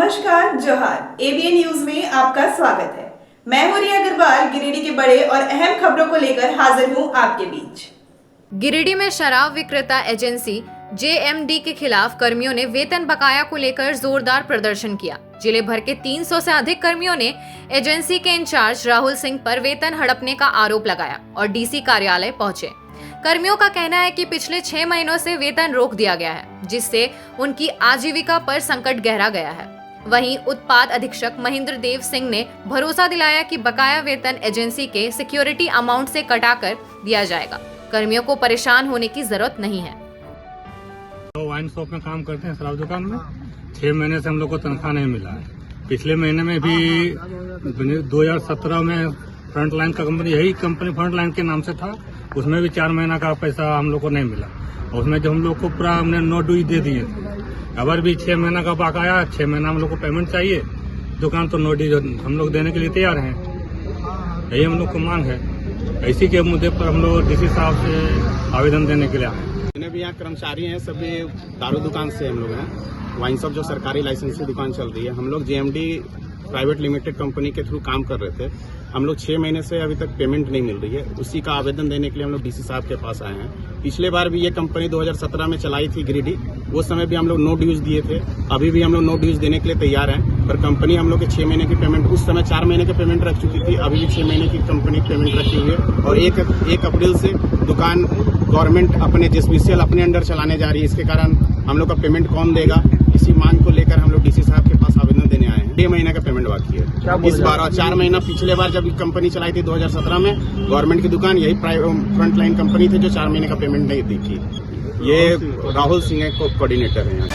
नमस्कार, जोहार। ABN news में आपका स्वागत है। मैं हूं रिया अग्रवाल। गिरिडीह के बड़े और अहम खबरों को लेकर हाजिर हूं आपके बीच। गिरिडीह में शराब विक्रेता एजेंसी जेएमडी के खिलाफ कर्मियों ने वेतन बकाया को लेकर जोरदार प्रदर्शन किया। जिले भर के 300 से अधिक कर्मियों ने एजेंसी के इंचार्ज राहुल सिंह पर वेतन हड़पने का आरोप लगाया और डीसी कार्यालय पहुंचे। कर्मियों का कहना है कि पिछले 6 महीनों से वेतन रोक दिया गया है, जिससे उनकी आजीविका पर संकट गहरा गया है। वहीं उत्पाद अधीक्षक महेंद्र देव सिंह ने भरोसा दिलाया कि बकाया वेतन एजेंसी के सिक्योरिटी अमाउंट से कटाकर दिया जाएगा। कर्मियों को परेशान होने की जरूरत नहीं है। तो वाइन शॉप में काम करते हैं, शराब दुकान में। 6 महीने से हम लोग को तनख्वाह नहीं मिला है। पिछले महीने में भी 2017 में फ्रंटलाइन का कंपनी, यही कंपनी फ्रंटलाइन के नाम से था, उसमें भी 4 महीना का पैसा हम लोग को नहीं मिला। उसमें जो हम लोग को पूरा हमने नो ड्यूज दे दिए थे। अगर भी 6 महीना का बकाया, 6 महीना हम लोग को पेमेंट चाहिए। दुकान तो नो ड्यूज हम लोग देने के लिए तैयार हैं। यही हम लोग को मांग है। इसी के मुद्दे पर हम लोग डीसी साहब से आवेदन देने के लिए आए। जितने भी यहाँ कर्मचारी हैं सभी दारू दुकान से हम लोग हैं। वाइन शॉप जो सरकारी लाइसेंस की दुकान चल रही है, हम लोग जेएमडी प्राइवेट लिमिटेड कंपनी के थ्रू काम कर रहे थे। हम लोग 6 महीने से अभी तक पेमेंट नहीं मिल रही है। उसी का आवेदन देने के लिए हम लोग डीसी साहब के पास आए हैं। पिछले बार भी ये कंपनी 2017 में चलाई थी गिरिडीह, वो समय भी हम लोग नो ड्यूज दिए थे। अभी भी हम लोग नो ड्यूज देने के लिए तैयार हैं, पर कंपनी हम लोग के 6 महीने की पेमेंट, उस समय 4 महीने की पेमेंट रख चुकी थी। अभी भी 6 महीने की कंपनी पेमेंट रखी हुई है और 1 अप्रैल से दुकान गवर्नमेंट अपने जेसपीसीएल अपने अंडर चलाने जा रही है। इसके कारण हम लोग का पेमेंट कौन देगा, इसी मांग को लेकर हम लोग डीसी साहब के पास आवेदन देने आए हैं। 6 महीने का पेमेंट बाकी है इस बार, और 4 महीना पिछले बार जब कंपनी चलाई थी 2017 में, गवर्नमेंट की दुकान, यही फ्रंट लाइन कंपनी थी जो 4 महीने का पेमेंट नहीं दी थी। ये राहुल सिंह कोऑर्डिनेटर है।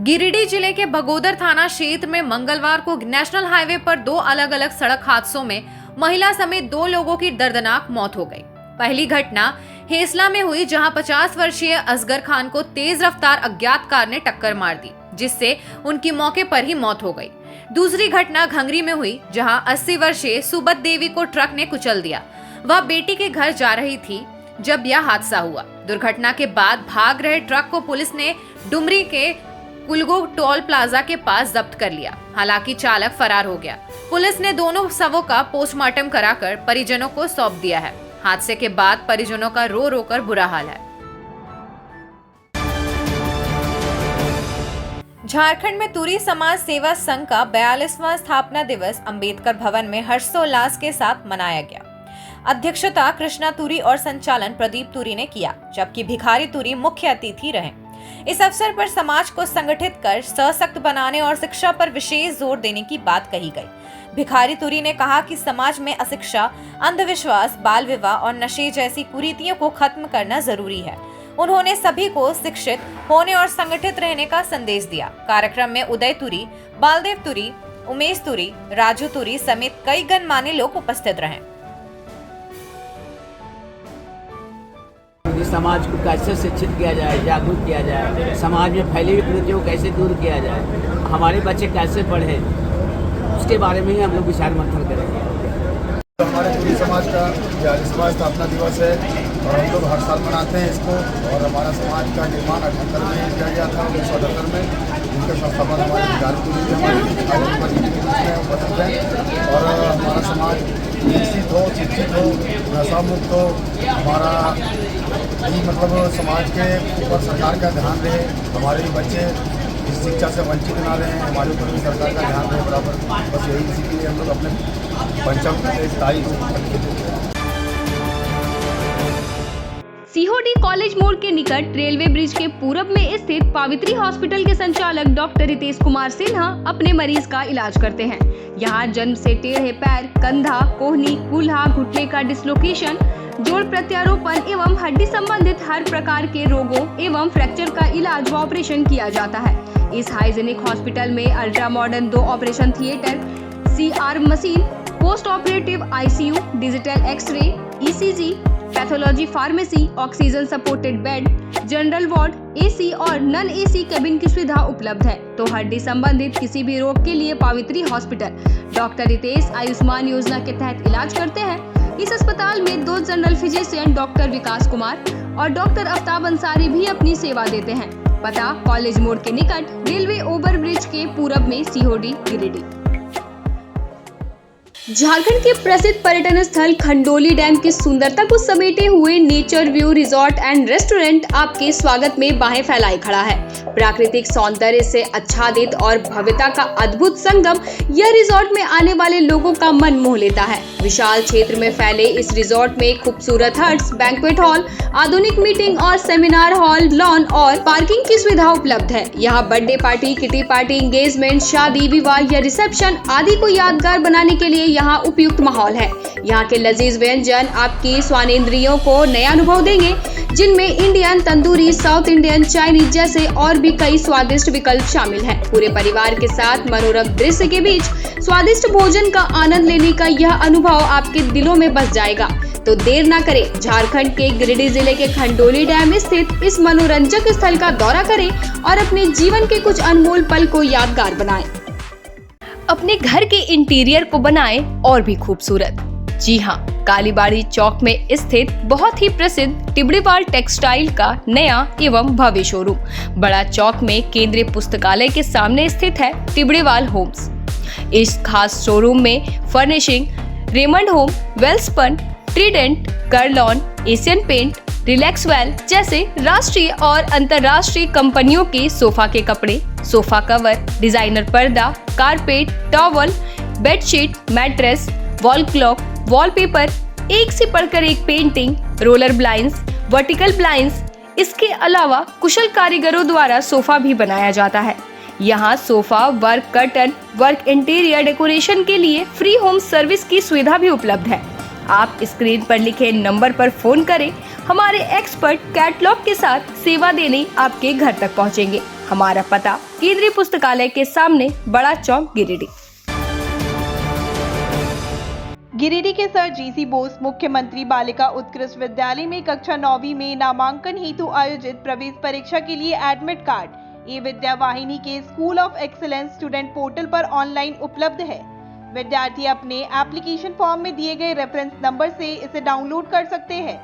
गिरिडीह जिले के बगोदर थाना क्षेत्र में मंगलवार को नेशनल हाईवे पर 2 अलग-अलग सड़क हादसों में महिला समेत 2 लोगों की दर्दनाक मौत हो गई। पहली घटना हेसला में हुई, जहां 50 वर्षीय असगर खान को तेज रफ्तार अज्ञात कार ने टक्कर मार दी, जिससे उनकी मौके पर ही मौत हो गई। दूसरी घटना घंगरी में हुई, जहां 80 वर्षीय सुबत देवी को ट्रक ने कुचल दिया। वह बेटी के घर जा रही थी जब यह हादसा हुआ। दुर्घटना के बाद भाग रहे ट्रक को पुलिस ने डुमरी के कुलगो टोल प्लाजा के पास जब्त कर लिया। हालांकि चालक फरार हो गया। पुलिस ने दोनों शवों का पोस्टमार्टम कराकर परिजनों को सौंप दिया है। हादसे के बाद परिजनों का रो रो कर बुरा हाल है। झारखंड में तुरी समाज सेवा संघ का 42वां स्थापना दिवस अंबेडकर भवन में हर्षोल्लास के साथ मनाया गया। अध्यक्षता कृष्णा तुरी और संचालन प्रदीप तुरी ने किया, जबकि भिखारी तुरी मुख्य अतिथि रहे। इस अवसर पर समाज को संगठित कर सशक्त बनाने और शिक्षा पर विशेष जोर देने की बात कही गई। भिखारी तुरी ने कहा कि समाज में अशिक्षा, अंधविश्वास, बाल विवाह और नशे जैसी कुरीतियों को खत्म करना जरूरी है। उन्होंने सभी को शिक्षित होने और संगठित रहने का संदेश दिया। कार्यक्रम में उदय तुरी, बालदेव तुरी, उमेश तुरी, राजू तुरी समेत कई गणमान्य लोग उपस्थित रहे। समाज को कैसे शिक्षित किया जाए, जागरूक किया जाए, समाज में फैली हुई कुरीतियों को कैसे दूर किया जाए, हमारे बच्चे कैसे पढ़े, उसके बारे में ही हम लोग विचार मंथन करेंगे। तो हमारे पूरी समाज का 42वां स्थापना दिवस है और हम लोग हर साल मनाते हैं इसको। और हमारा समाज का निर्माण 78 में किया गया था, 1978 में। उनके संस्थापक हमारे भिखारी तुरी जी हमारे उपस्थित हैं। और हमारा समाज विकसित हो, शिक्षित हो, नशा मुक्त हो, हमारा मतलब समाज के ऊपर सरकार का ध्यान रहे, हमारे भी बच्चे इस शिक्षा से वंचित ना रहे, हमारे ऊपर भी सरकार का ध्यान रहे बराबर। बस यही, इसी के लिए हम लोग अपने पंचम तारीख सीहोडी कॉलेज मोड़ के निकट रेलवे ब्रिज के पूरब में स्थित पावित्री हॉस्पिटल के संचालक डॉक्टर रितेश कुमार सिन्हा अपने मरीज का इलाज करते हैं। यहां जन्म से टेढ़े पैर, कंधा, कोहनी, कूल्हा, घुटने का डिसलोकेशन, जोड़ प्रत्यारोपण एवं हड्डी संबंधित हर प्रकार के रोगों एवं फ्रैक्चर का इलाज व ऑपरेशन किया जाता है। इस हाइजेनिक हॉस्पिटल में ultra modern 2 operation theatre, CR machine, post operative ICU, digital x ray, ECG, pathology pharmacy, oxygen supported bed, general ward, AC और नॉन AC केबिन की सुविधा उपलब्ध है। तो हड्डी संबंधित किसी भी रोग के लिए पावित्री हॉस्पिटल डॉक्टर रितेश आयुष्मान योजना के तहत इलाज करते हैं। इस अस्पताल में 2 जनरल फिजिशियन डॉक्टर विकास कुमार और डॉक्टर आफ्ताब अंसारी भी अपनी सेवा देते हैं। पता कॉलेज मोड़ के निकट रेलवे ओवरब्रिज के पूरब में सीहोडी गिरिडीह। झारखंड के प्रसिद्ध पर्यटन स्थल खंडोली डैम की सुंदरता को समेटे हुए nature view resort and restaurant आपके स्वागत में बाहें फैलाए खड़ा है। प्राकृतिक सौंदर्य से आच्छादित और भव्यता का अद्भुत संगम यह रिजॉर्ट में आने वाले लोगों का मन मोह लेता है। विशाल क्षेत्र में फैले इस रिजॉर्ट में खूबसूरत हट्स, बैंक्वेट हॉल, आधुनिक मीटिंग और सेमिनार हॉल, लॉन और पार्किंग की सुविधा उपलब्ध है। यहाँ birthday party, kitty party, engagement, शादी, विवाह या रिसेप्शन आदि को यादगार बनाने के लिए यहाँ उपयुक्त माहौल है। यहाँ के लजीज व्यंजन आपकी स्वानेंद्रियों को नया अनुभव देंगे, जिनमें Indian, tandoori, south Indian, Chinese जैसे और भी कई स्वादिष्ट विकल्प शामिल हैं। पूरे परिवार के साथ मनोरम दृश्य के बीच स्वादिष्ट भोजन का आनंद लेने का यह अनुभव आपके दिलों में बस जाएगा। तो देर ना करें, झारखंड के गिरिडीह जिले के खंडोली डैम स्थित इस मनोरंजक स्थल का दौरा करें और अपने जीवन के कुछ अनमोल पल को यादगार बनाएं। अपने घर के इंटीरियर को बनाएं और भी खूबसूरत। जी हाँ, कालीबाड़ी चौक में स्थित बहुत ही प्रसिद्ध टिबड़ीवाल टेक्सटाइल का नया एवं भव्य शोरूम बड़ा चौक में केंद्रीय पुस्तकालय के सामने स्थित है टिबड़ीवाल होम्स। इस खास शोरूम में furnishing, Raymond home, Welspun, Trident, Kurlon, Asian paint, Relaxwell जैसे राष्ट्रीय और अंतर्राष्ट्रीय कंपनियों के सोफा के कपड़े, सोफा कवर, डिजाइनर पर्दा, carpet, towel, bedsheet, mattress, wall clock, wallpaper, एक से बढ़कर एक painting, roller blinds, vertical blinds, इसके अलावा कुशल कारीगरों द्वारा सोफा भी बनाया जाता है। यहाँ sofa work, curtain work, interior decoration के लिए फ्री होम सर्विस की सुविधा भी उपलब्ध है। आप स्क्रीन पर लिखे नंबर पर फोन करें, हमारे एक्सपर्ट कैटलॉग के साथ सेवा देने आपके घर तक पहुँचेंगे। हमारा पता केंद्रीय पुस्तकालय के सामने, बड़ा चौक, गिरिडीह। गिरिडीह के सर जीसी बोस मुख्यमंत्री बालिका उत्कृष्ट विद्यालय में कक्षा 9वीं में नामांकन हेतु आयोजित प्रवेश परीक्षा के लिए एडमिट कार्ड विद्या वाहिनी के school of excellence student portal पर ऑनलाइन उपलब्ध है। विद्यार्थी अपने एप्लीकेशन फॉर्म में दिए गए रेफरेंस नंबर से इसे डाउनलोड कर सकते हैं।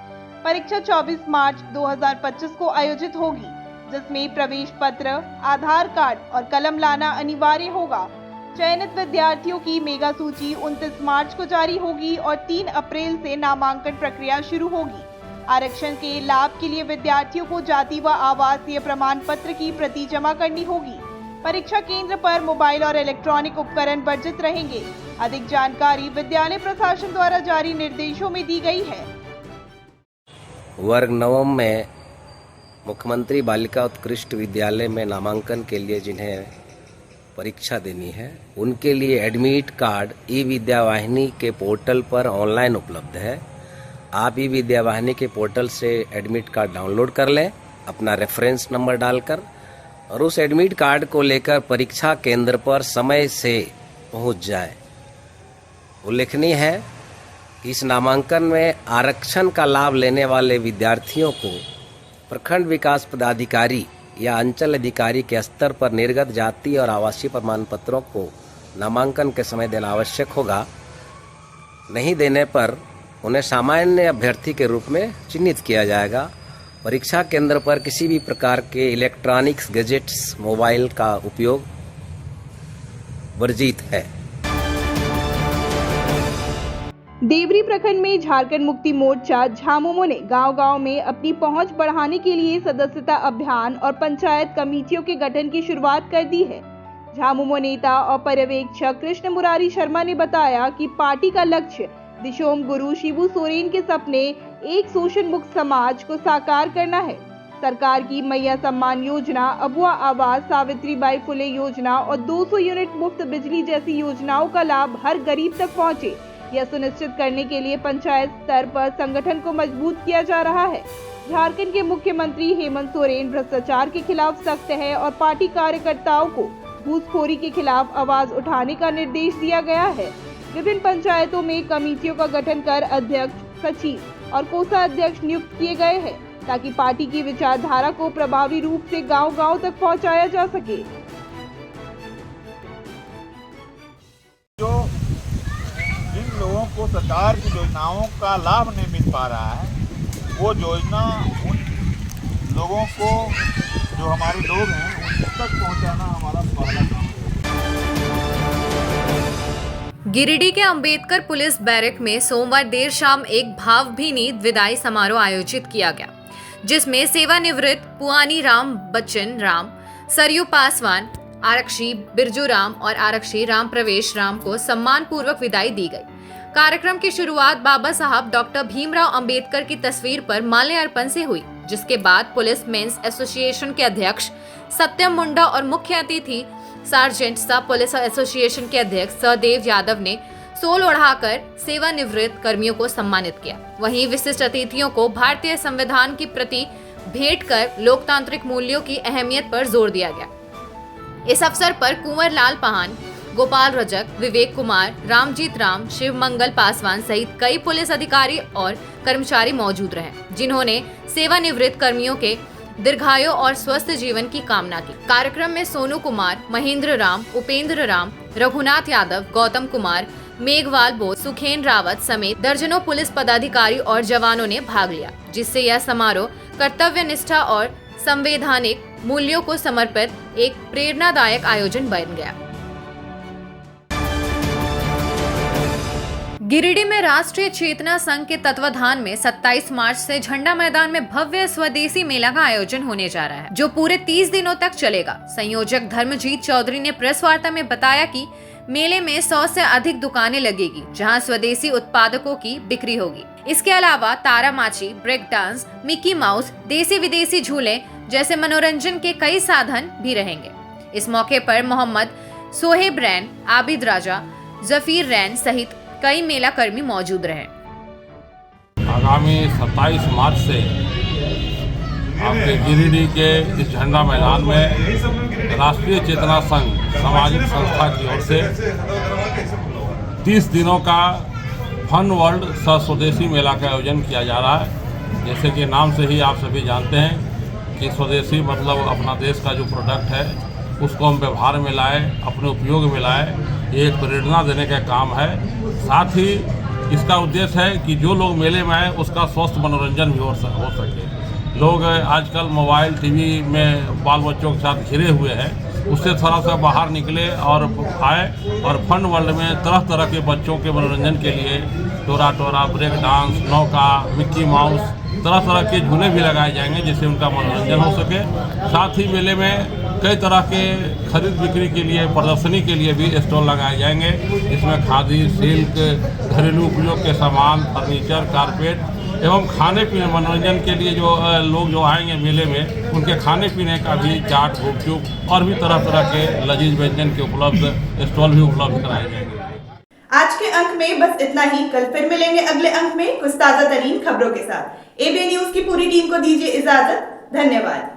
परीक्षा 24 मार्च 2025 को आयोजित होगी, जिसमें प्रवेश पत्र, आधार कार्ड और कलम लाना अनिवार्य होगा। चयनित विद्यार्थियों की मेगा सूची 29 मार्च को जारी होगी और 3 अप्रैल से नामांकन प्रक्रिया शुरू होगी। आरक्षण के लाभ के लिए विद्यार्थियों को जाति व आवासीय प्रमाण पत्र की प्रति जमा करनी होगी। परीक्षा केंद्र पर मोबाइल और इलेक्ट्रॉनिक उपकरण वर्जित रहेंगे। अधिक जानकारी विद्यालय प्रशासन द्वारा जारी निर्देशों में दी गई है। वर्ग 9 में मुख्यमंत्री बालिका उत्कृष्ट विद्यालय में नामांकन के लिए जिन्हें परीक्षा देनी है, उनके लिए एडमिट कार्ड विद्या वाहिनी के पोर्टल पर ऑनलाइन उपलब्ध है। आप विद्या वाहिनी के पोर्टल से एडमिट कार्ड डाउनलोड कर लें, अपना रेफरेंस नंबर डालकर, और उस एडमिट कार्ड को लेकर परीक्षा केंद्र पर समय से पहुंच जाए। उल्लेखनीय है कि इस नामांकन में आरक्षण का लाभ लेने वाले विद्यार्थियों को प्रखंड विकास पदाधिकारी या अंचल अधिकारी के स्तर पर निर्गत जाति और आवासीय प्रमाण पत्रों को नामांकन के समय देना आवश्यक होगा। नहीं देने पर उन्हें सामान्य अभ्यर्थी के रूप में चिन्हित किया जाएगा। परीक्षा केंद्र पर किसी भी प्रकार के इलेक्ट्रॉनिक्स गैजेट्स, मोबाइल का उपयोग वर्जित है। देवरी प्रखंड में झारखंड मुक्ति मोर्चा झामुमो ने गांव-गांव में अपनी पहुंच बढ़ाने के लिए सदस्यता अभियान और पंचायत कमेटियों के गठन की शुरुआत कर दी है। झामुमो नेता और पर्यवेक्षक कृष्ण मुरारी शर्मा ने बताया कि पार्टी का लक्ष्य दिशोम गुरु शिबू सोरेन के सपने एक शोषण मुक्त समाज को साकार करना है। सरकार की मैया सम्मान योजना, अबुआ आवास, सावित्रीबाई फुले योजना और 200 यूनिट मुफ्त बिजली जैसी योजनाओं का लाभ हर गरीब तक पहुंचे, यह सुनिश्चित करने के लिए पंचायत स्तर पर संगठन को मजबूत किया जा रहा है। झारखंड के मुख्यमंत्री हेमंत सोरेन भ्रष्टाचार के खिलाफ सख्त है और पार्टी कार्यकर्ताओं को घूसखोरी के खिलाफ आवाज उठाने का निर्देश दिया गया है। विभिन्न पंचायतों में कमेटियों का गठन कर अध्यक्ष, सचिव और कोषाध्यक्ष नियुक्त किए गए हैं, ताकि पार्टी की विचारधारा को प्रभावी रूप से गांव-गांव तक पहुंचाया जा सके। जो जिन लोगों को सरकार की योजनाओं का लाभ नहीं मिल पा रहा है, वो योजना उन लोगों को जो हमारे लोग हैं उन तक पहुंचाना हमारा पहला काम है। गिरिडीह के अंबेडकर पुलिस बैरक में सोमवार देर शाम एक भावभीनी विदाई समारोह आयोजित किया गया, जिसमें सेवानिवृत्त पुआनी राम बच्चन राम, सरयू पासवान, आरक्षी बिरजू राम और आरक्षी राम प्रवेश राम को सम्मान पूर्वक विदाई दी गई। कार्यक्रम की शुरुआत बाबा साहब डॉक्टर भीमराव अंबेडकर की तस्वीर पर माल्यार्पण से हुई, जिसके बाद पुलिस मेंस एसोसिएशन के अध्यक्ष सत्यम मुंडा और मुख्य अतिथि सार्जेंट सब पुलिस एसोसिएशन के अध्यक्ष सहदेव यादव ने सोल ओढ़ाकर सेवानिवृत्त कर्मियों को सम्मानित किया। वहीं विशिष्ट अतिथियों को भारतीय संविधान की प्रति भेंट कर लोकतांत्रिक मूल्यों की अहमियत पर जोर दिया गया। इस अवसर पर कुंवर लाल पाहन, गोपाल रजक, विवेक कुमार, रामजीत राम, शिव मंगल पासवान सहित कई पुलिस अधिकारी और कर्मचारी मौजूद रहे, जिन्होंने सेवानिवृत्त कर्मियों के दीर्घायु और स्वस्थ जीवन की कामना की। कार्यक्रम में सोनू कुमार, महेंद्र राम, उपेंद्र राम, रघुनाथ यादव, गौतम कुमार, मेघवाल बोस, सुखेन रावत समेत दर्जनों पुलिस पदाधिकारी और जवानों ने भाग लिया, जिससे यह समारोह कर्तव्य निष्ठा और संवैधानिक मूल्यों को समर्पित एक प्रेरणादायक आयोजन बन गया। गिरिडीह में राष्ट्रीय चेतना संघ के तत्वाधान में 27 मार्च से झंडा मैदान में भव्य स्वदेशी मेला का आयोजन होने जा रहा है, जो पूरे 30 दिनों तक चलेगा। संयोजक धर्मजीत चौधरी ने प्रेस वार्ता में बताया कि मेले में 100 से अधिक दुकानें लगेगी, जहां स्वदेशी उत्पादकों की बिक्री होगी। इसके अलावा तारामाची, ब्रेक डांस, मिकी माउस, देसी विदेशी झूले जैसे मनोरंजन के कई साधन भी रहेंगे। इस मौके पर मोहम्मद सोहेब रैन, आबिद राजा, जफीर रैन सहित कई मेला कर्मी मौजूद रहे। आगामी 27 मार्च से आपके गिरिडीह के इस झंडा मैदान में राष्ट्रीय चेतना संघ सामाजिक संस्था की ओर से 30 दिनों का फन वर्ल्ड स्वदेशी मेला का आयोजन किया जा रहा है। जैसे कि नाम से ही आप सभी जानते हैं कि स्वदेशी मतलब अपना देश का जो प्रोडक्ट है उसको हम व्यवहार में लाए, अपने उपयोग में लाए, ये एक प्रेरणा देने का काम है। साथ ही इसका उद्देश्य है कि जो लोग मेले में आए उसका स्वस्थ मनोरंजन भी हो सके। लोग आजकल मोबाइल टीवी में बाल बच्चों के साथ घिरे हुए हैं, उससे थोड़ा सा बाहर निकले और आए और फन वर्ल्ड में तरह तरह के बच्चों के मनोरंजन के लिए टोरा टोरा, ब्रेक डांस, नौका, मिक्की माउस, तरह तरह के झूले भी लगाए जाएंगे जिससे उनका मनोरंजन हो सके। साथ ही मेले में कई तरह के खरीद बिक्री के लिए, प्रदर्शनी के लिए भी स्टॉल लगाए जाएंगे, जिसमें खादी, सिल्क, घरेलू उपयोग के सामान, फर्नीचर, कारपेट एवं खाने पीने मनोरंजन के लिए जो लोग जो आएंगे मेले में उनके खाने पीने का भी चाट, गुपचुप और भी तरह तरह के लजीज व्यंजन के उपलब्ध स्टॉल भी उपलब्ध कराए जाएंगे। आज के अंक में बस इतना ही। कल फिर मिलेंगे अगले अंक में कुछ ताजा तरीन खबरों के साथ। एबीएन न्यूज की पूरी टीम को दीजिए इजाजत। धन्यवाद।